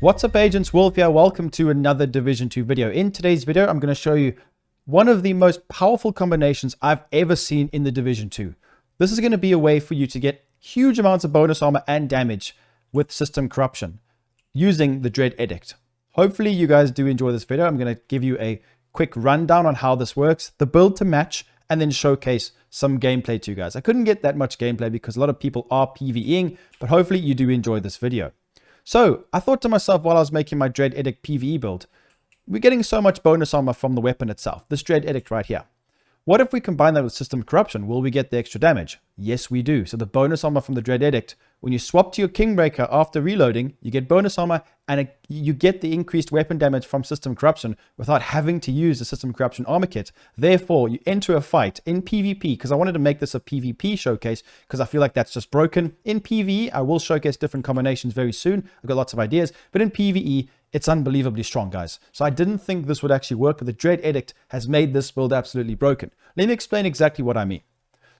What's up, agents? Wolf here. Welcome to another Division 2 video. In today's video, I'm going to show you one of the most powerful combinations I've ever seen in the Division 2. This is going to be a way for you to get huge amounts of bonus armor and damage with system corruption using the Dread Edict. Hopefully you guys do enjoy this video. I'm going to give you a quick rundown on how this works, the build to match, and then showcase some gameplay to you guys. I couldn't get that much gameplay because a lot of people are PvEing, but hopefully you do enjoy this video. So I thought to myself while I was making my Dread Edict PvE build, we're getting so much bonus armor from the weapon itself, this Dread Edict right here. What if we combine that with system corruption? Will we get the extra damage? Yes, we do. So the bonus armor from the Dread Edict, when you swap to your Kingbreaker after reloading, you get bonus armor and you get the increased weapon damage from system corruption without having to use the system corruption armor kit. Therefore, you enter a fight in PvP, because I wanted to make this a PvP showcase because I feel like that's just broken. In PvE, I will showcase different combinations very soon. I've got lots of ideas, but in PvE, it's unbelievably strong, guys. So I didn't think this would actually work, but the Dread Edict has made this build absolutely broken. Let me explain exactly what I mean.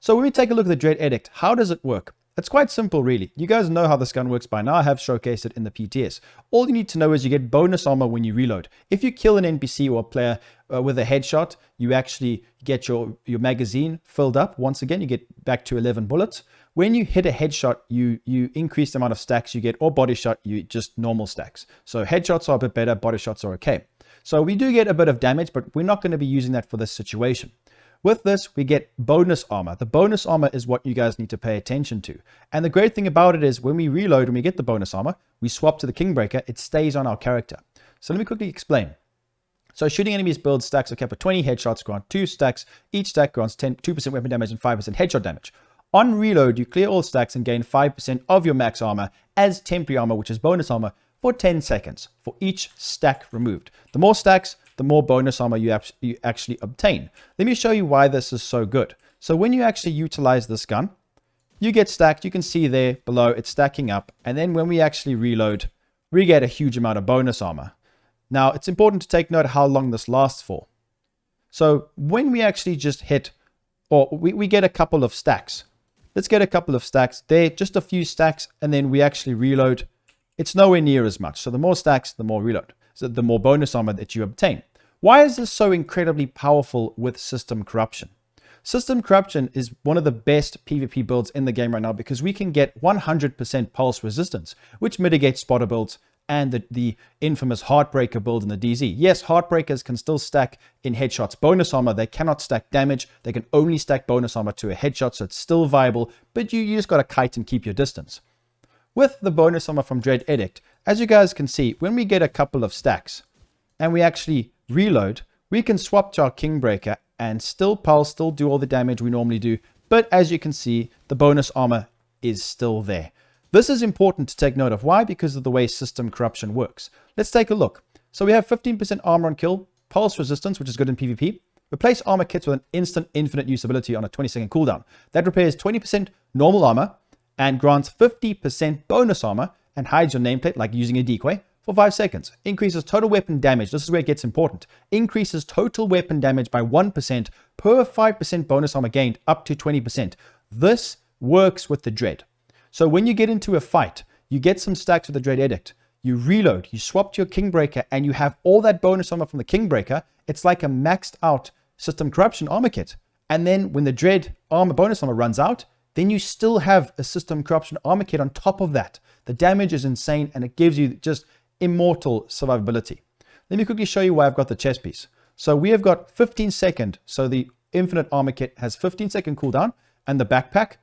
So when we take a look at the Dread Edict, how does it work? It's quite simple, really. You guys know how this gun works by now. I have showcased it in the PTS. All you need to know is you get bonus armor when you reload. If you kill an NPC or a player with a headshot, you actually get your magazine filled up. Once again, you get back to 11 bullets. When you hit a headshot, you increase the amount of stacks you get, or body shot, you just normal stacks. So headshots are a bit better, body shots are okay. So we do get a bit of damage, but we're not going to be using that for this situation. With this, we get bonus armor. The bonus armor is what you guys need to pay attention to. And the great thing about it is when we reload and we get the bonus armor, we swap to the Kingbreaker, it stays on our character. So let me quickly explain. So shooting enemies builds stacks are capped at 20 headshots, grant 2 stacks. Each stack grants 2% weapon damage and 5% headshot damage. On reload, you clear all stacks and gain 5% of your max armor as temporary armor, which is bonus armor, for 10 seconds for each stack removed. The more stacks, the more bonus armor you actually obtain. Let me show you why this is so good. So when you actually utilize this gun, you get stacked. You can see there below it's stacking up. And then when we actually reload, we get a huge amount of bonus armor. Now, it's important to take note of how long this lasts for. So when we actually just hit, or we get a couple of stacks. Let's get a couple of stacks there, just a few stacks, and then we actually reload. It's nowhere near as much. So the more stacks, the more reload. So the more bonus armor that you obtain. Why is this so incredibly powerful with system corruption? System corruption is one of the best PvP builds in the game right now because we can get 100% pulse resistance, which mitigates spotter builds and the infamous Heartbreaker build in the DZ. Yes, Heartbreakers can still stack in headshots bonus armor. They cannot stack damage. They can only stack bonus armor to a headshot, so it's still viable, but you just got to kite and keep your distance. With the bonus armor from Dread Edict, as you guys can see, when we get a couple of stacks and we actually reload, we can swap to our Kingbreaker and still pulse, still do all the damage we normally do, but as you can see, the bonus armor is still there. This is important to take note of. Why? Because of the way system corruption works. Let's take a look. So we have 15% armor on kill, pulse resistance, which is good in PvP. Replace armor kits with an instant infinite usability on a 20-second cooldown. That repairs 20% normal armor and grants 50% bonus armor and hides your nameplate like using a decoy for 5 seconds. Increases total weapon damage. This is where it gets important. Increases total weapon damage by 1% per 5% bonus armor gained up to 20%. This works with the Dread. So when you get into a fight, you get some stacks with the Dread Edict, you reload, you swap to your Kingbreaker, and you have all that bonus armor from the Kingbreaker. It's like a maxed out system corruption armor kit. And then when the Dread armor bonus armor runs out, then you still have a system corruption armor kit on top of that. The damage is insane and it gives you just immortal survivability. Let me quickly show you why I've got the chest piece. So we have got 15 second. So the infinite armor kit has 15-second cooldown, and the backpack,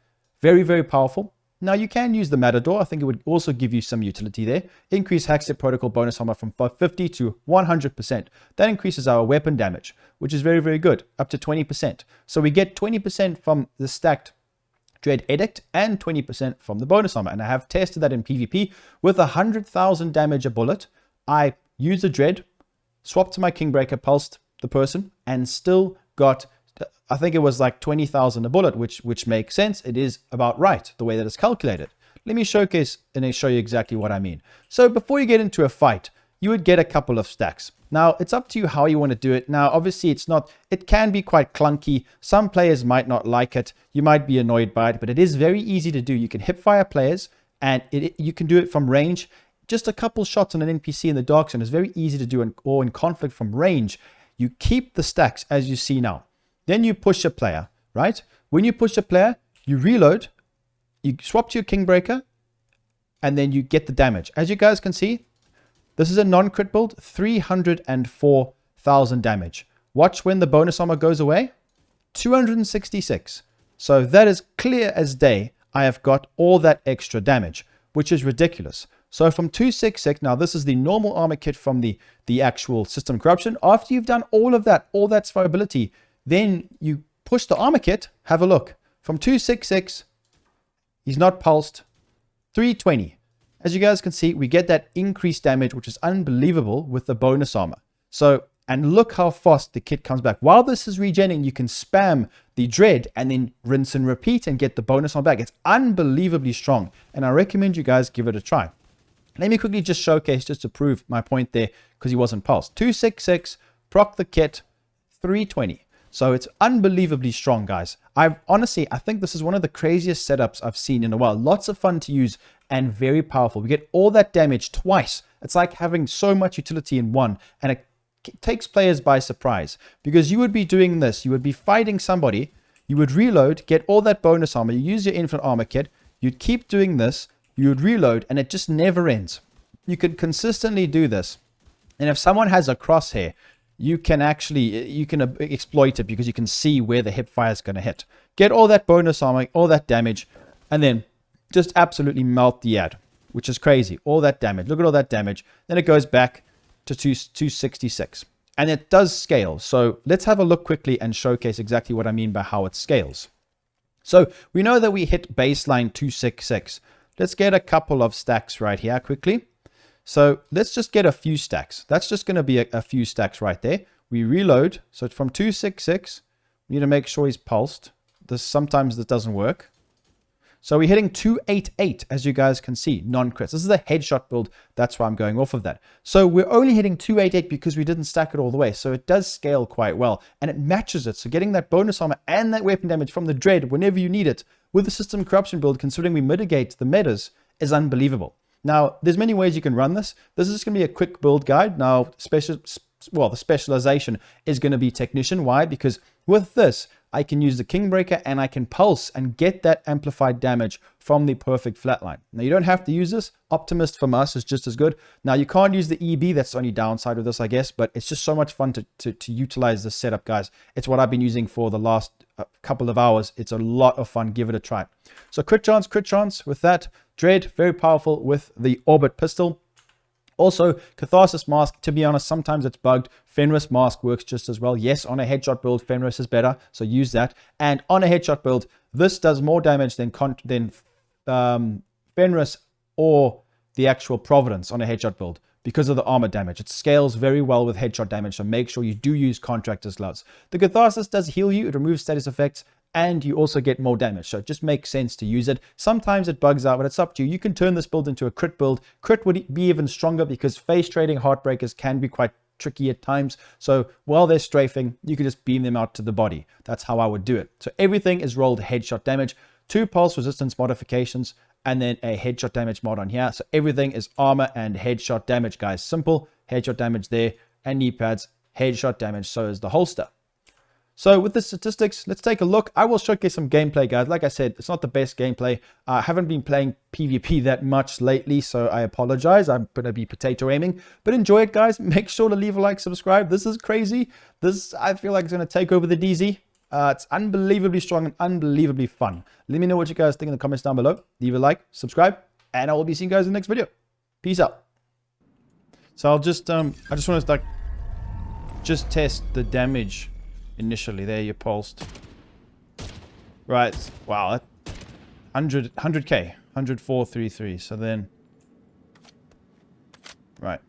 very, very powerful. Now you can use the Matador. I think it would also give you some utility there. Increase Hackstep Protocol bonus armor from 50 to 100%. That increases our weapon damage, which is very, very good, up to 20%. So we get 20% from the stacked Dread Edict and 20% from the bonus armor. And I have tested that in PvP with 100,000 damage a bullet. I used the Dread, swapped to my Kingbreaker, pulsed the person, and still got, I think it was like 20,000 a bullet, which makes sense. It is about right, the way that it's calculated. Let me showcase and show you exactly what I mean. So before you get into a fight, you would get a couple of stacks. Now, it's up to you how you want to do it. Now, obviously, it can be quite clunky. Some players might not like it. You might be annoyed by it, but it is very easy to do. You can hipfire players, and you can do it from range. just a couple shots on an NPC in the dark zone is very easy to do, or in conflict from range. You keep the stacks as you see now. Then you push a player, right? When you push a player, you reload, you swap to your Kingbreaker, and then you get the damage. As you guys can see, this is a non-crit build, 304,000 damage. Watch when the bonus armor goes away, 266. So that is clear as day. I have got all that extra damage, which is ridiculous. So from 266, now this is the normal armor kit from the actual system corruption. After you've done all of that, all that survivability, then you push the armor kit, have a look. From 266, he's not pulsed, 320. As you guys can see, we get that increased damage, which is unbelievable with the bonus armor. So, and look how fast the kit comes back. While this is regenning, you can spam the dread and then rinse and repeat and get the bonus armor back. It's unbelievably strong, and I recommend you guys give it a try. Let me quickly just showcase, just to prove my point there, because he wasn't pulsed. 266, proc the kit, 320. So it's unbelievably strong, guys. I think this is one of the craziest setups I've seen in a while. Lots of fun to use and very powerful. We get all that damage twice. It's like having so much utility in one, and it takes players by surprise, because you would be doing this. You would be fighting somebody. You would reload, get all that bonus armor. You use your infinite armor kit. You'd keep doing this. You would reload, and it just never ends. You could consistently do this. And if someone has a crosshair, you can exploit it, because you can see where the hip fire is going to hit. Get all that bonus armor, all that damage, and then just absolutely melt the ad, which is crazy. All that damage. Look at all that damage. Then it goes back to 266. And it does scale. So let's have a look quickly and showcase exactly what I mean by how it scales. So we know that we hit baseline 266. Let's get a couple of stacks right here quickly. So let's just get a few stacks. That's just going to be a few stacks right there. We reload. So from 266, we need to make sure he's pulsed. Sometimes this doesn't work. So we're hitting 288, as you guys can see, non-crits. This is a headshot build. That's why I'm going off of that. So we're only hitting 288 because we didn't stack it all the way. So it does scale quite well, and it matches it. So getting that bonus armor and that weapon damage from the dread whenever you need it with the system corruption build, considering we mitigate the metas, is unbelievable. Now, there's many ways you can run this. This is just going to be a quick build guide. Now, the specialization is going to be technician. Why? Because with this, I can use the Kingbreaker and I can pulse and get that amplified damage from the perfect flatline. Now, you don't have to use this. Optimist from us is just as good. Now, you can't use the EB. That's the only downside of this, I guess, but it's just so much fun to utilize this setup, guys. It's what I've been using for the last couple of hours. It's a lot of fun. Give it a try. So crit chance with that. Dread, very powerful with the Orbit pistol. Also, Catharsis Mask, to be honest, sometimes it's bugged. Fenris Mask works just as well. Yes, on a headshot build, Fenris is better, so use that. And on a headshot build, this does more damage than Fenris or the actual Providence on a headshot build because of the armor damage. It scales very well with headshot damage, so make sure you do use Contractor's Gloves. The Catharsis does heal you. It removes status effects, and you also get more damage. So it just makes sense to use it. Sometimes it bugs out, but it's up to you. You can turn this build into a crit build. Crit would be even stronger because face trading Heartbreakers can be quite tricky at times. So while they're strafing, you can just beam them out to the body. That's how I would do it. So everything is rolled headshot damage, 2 pulse resistance modifications, and then a headshot damage mod on here. So everything is armor and headshot damage, guys. Simple headshot damage there, and knee pads, headshot damage. So is the holster. So with the statistics, let's take a look. I will showcase some gameplay, guys. Like I said, it's not the best gameplay. I haven't been playing PvP that much lately, so I apologize. I'm going to be potato aiming, but enjoy it, guys. Make sure to leave a like, subscribe. This is crazy. This, I feel like, is going to take over the DZ. It's unbelievably strong and unbelievably fun. Let me know what you guys think in the comments down below. Leave a like, subscribe, and I will be seeing you guys in the next video. Peace out. So I just want to just test the damage. Initially, there you pulsed. Right, wow, 100k, 104.33. So then, right.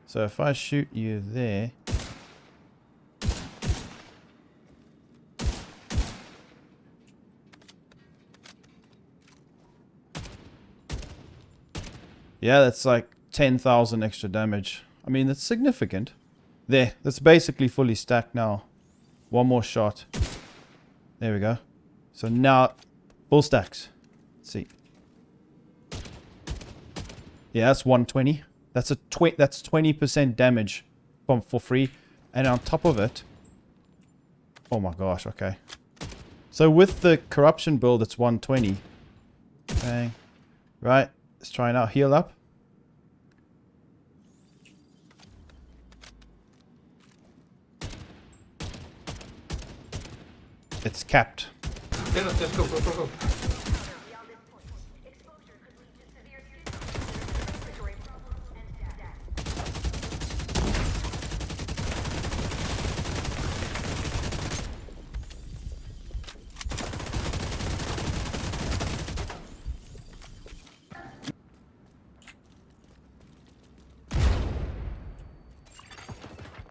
So if I shoot you there, yeah, that's like 10,000 extra damage. I mean, that's significant. There, that's basically fully stacked now. One more shot. There we go. So now, full stacks. Let's see. Yeah, that's 120. That's that's 20% damage for free. And on top of it... Oh my gosh, okay. So with the corruption build, it's 120. Okay. Right, let's try now. Heal up. It's capped. Yeah, let's go, go, go, go.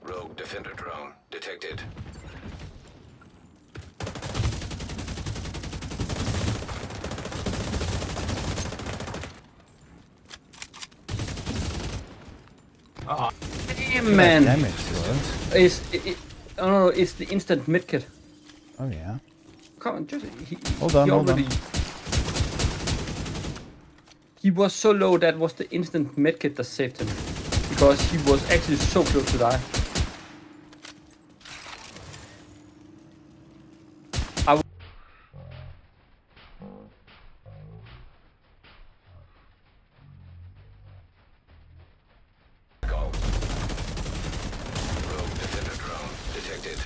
Rogue defender drone detected. Damn, man. Damage, bro. Oh no, it's the instant medkit. Oh yeah. Come on, just Hold on, hold on. He was so low that was the instant medkit that saved him, because he was actually so close to die. Go. Rogue defender drone detected.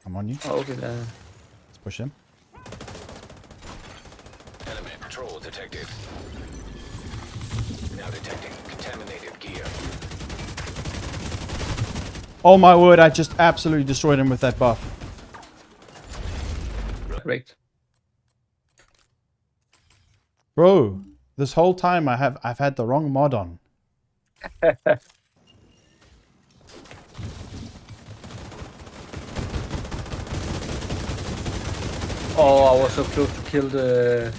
I'm on you. Oh, okay. Let's push him. Enemy patrol detected. Now detecting contaminated gear. Oh my word, I just absolutely destroyed him with that buff. Correct. Bro, this whole time I've had the wrong mod on. Oh, I was so close to kill the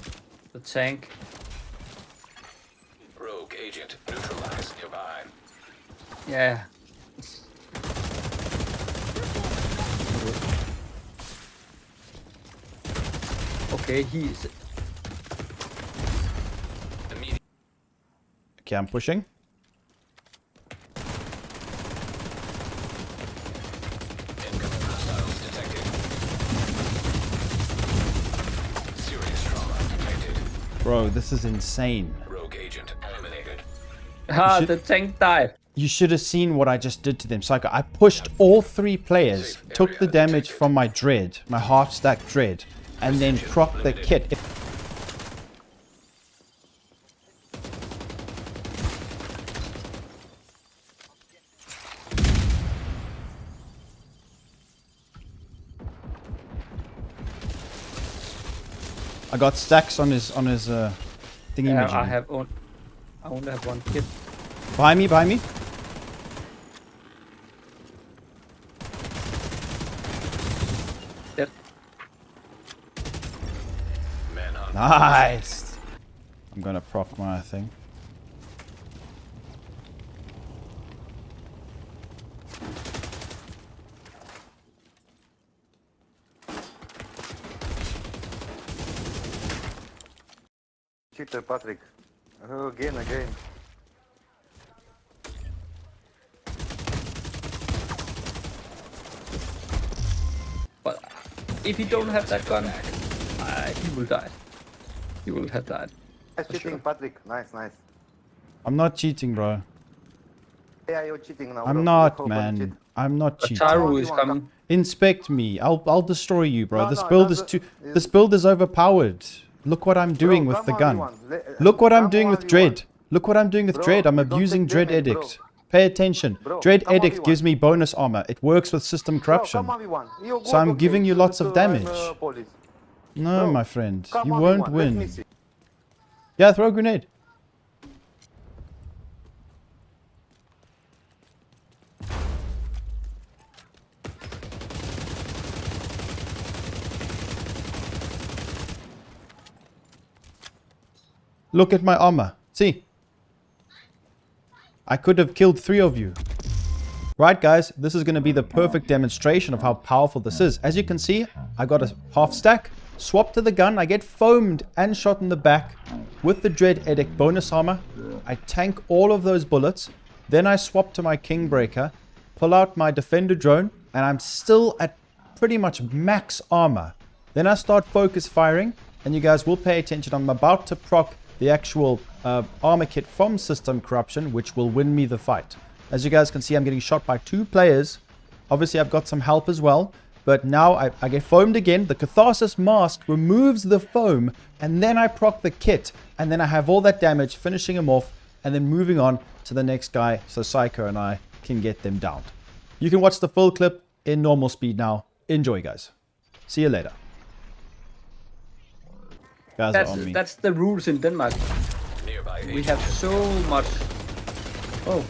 tank. Rogue agent neutralized nearby. Yeah. Okay, he's... Immediate Okay, I'm pushing. incoming hostiles detected. Serious trauma detected. Bro, this is insane. Rogue agent eliminated. Ah, should- the tank died. You should have seen what I just did to them, Psycho. I pushed all 3 players, took the damage from my dread, my half-stack dread, and then propped the kit. I got stacks on his thingy Yeah, majiggy. I only have one kit. Behind me, behind me. Dead. Manhunt. Nice. I'm gonna proc my thing. Cheater, Patrick. Oh, again. But if he don't have that gun, he will die. He will have died. Nice For cheating, sure. Patrick. Nice. I'm not cheating, bro. Yeah, you're cheating now. I'm bro. not, You hope I'm cheat. man. I'm not cheating. Ataru is coming. Inspect me. I'll destroy you, bro. No, This no, build is that's too. a- This build is overpowered. Look what I'm doing Bro, with the come gun. on, Look what I'm come doing on, with you Dread. want. Look what I'm doing with Bro, Dread. I'm you don't abusing take Dread damage, bro. Edict. Pay attention. Bro, Dread come on, Edict you gives want. me bonus armor. It works with system Bro, corruption. come on, you want. You So go I'm to giving you cage, lots of I'm, damage. police. No, Bro, my friend. Come You on, won't want. Let me win. see. Yeah, throw a grenade. Look at my armor. See? I could have killed 3 of you Right, guys, this is going to be the perfect demonstration of how powerful this is. As you can see, I got a half stack, swap to the gun, I get foamed and shot in the back with the Dread Edict bonus armor. I tank all of those bullets, then I swap to my Kingbreaker, pull out my Defender drone, and I'm still at pretty much max armor. Then I start focus firing, and you guys will pay attention. I'm about to proc the actual armor kit from System Corruption, which will win me the fight. As you guys can see, I'm getting shot by 2 players. Obviously, I've got some help as well. But now I get foamed again. The Catharsis Mask removes the foam. And then I proc the kit. And then I have all that damage, finishing him off. And then moving on to the next guy. So Psycho and I can get them down. You can watch the full clip in normal speed now. Enjoy, guys. See you later. Guys are on me. That's the rules in Denmark. Nearby We agent have has so much... Oh.